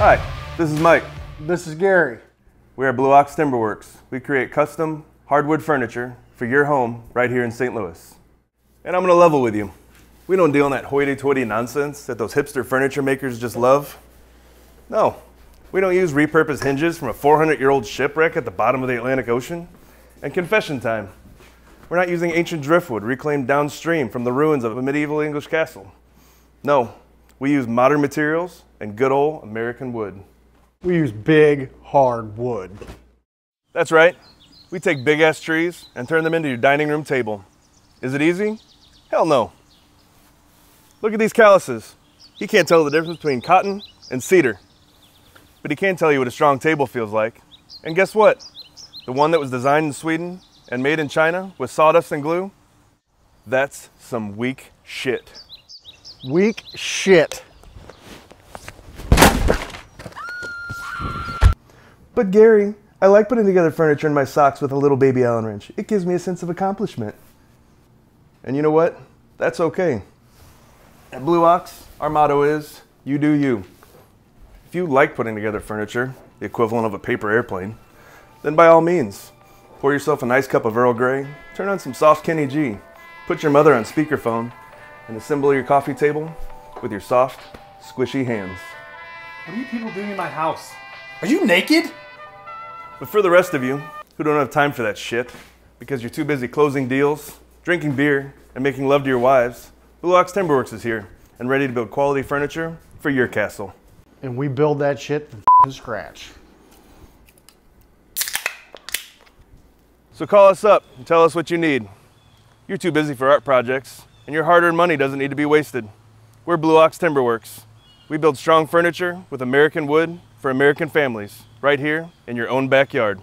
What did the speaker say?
Hi, this is Mike. This is Gary. We are Blue Ox Timberworks. We create custom hardwood furniture for your home right here in St. Louis. And I'm gonna level with you. We don't deal in that hoity-toity nonsense that those hipster furniture makers just love. No, we don't use repurposed hinges from a 400-year-old shipwreck at the bottom of the Atlantic Ocean. And confession time, we're not using ancient driftwood reclaimed downstream from the ruins of a medieval English castle. No, we use modern materials and good old American wood. We use big, hard wood. That's right. We take big-ass trees and turn them into your dining room table. Is it easy? Hell no. Look at these calluses. He can't tell the difference between cotton and cedar. But he can tell you what a strong table feels like. And guess what? The one that was designed in Sweden and made in China with sawdust and glue? That's some weak shit. Weak shit. But Gary, I like putting together furniture in my socks with a little baby Allen wrench. It gives me a sense of accomplishment. And you know what? That's okay. At Blue Ox, our motto is, you do you. If you like putting together furniture, the equivalent of a paper airplane, then by all means, pour yourself a nice cup of Earl Grey, turn on some soft Kenny G, put your mother on speakerphone, and assemble your coffee table with your soft, squishy hands. What are you people doing in my house? Are you naked? But for the rest of you who don't have time for that shit, because you're too busy closing deals, drinking beer, and making love to your wives, Blue Ox Timberworks is here and ready to build quality furniture for your castle. And we build that shit from scratch. So call us up and tell us what you need. You're too busy for art projects, and your hard-earned money doesn't need to be wasted. We're Blue Ox Timberworks. We build strong furniture with American wood for American families, right here in your own backyard.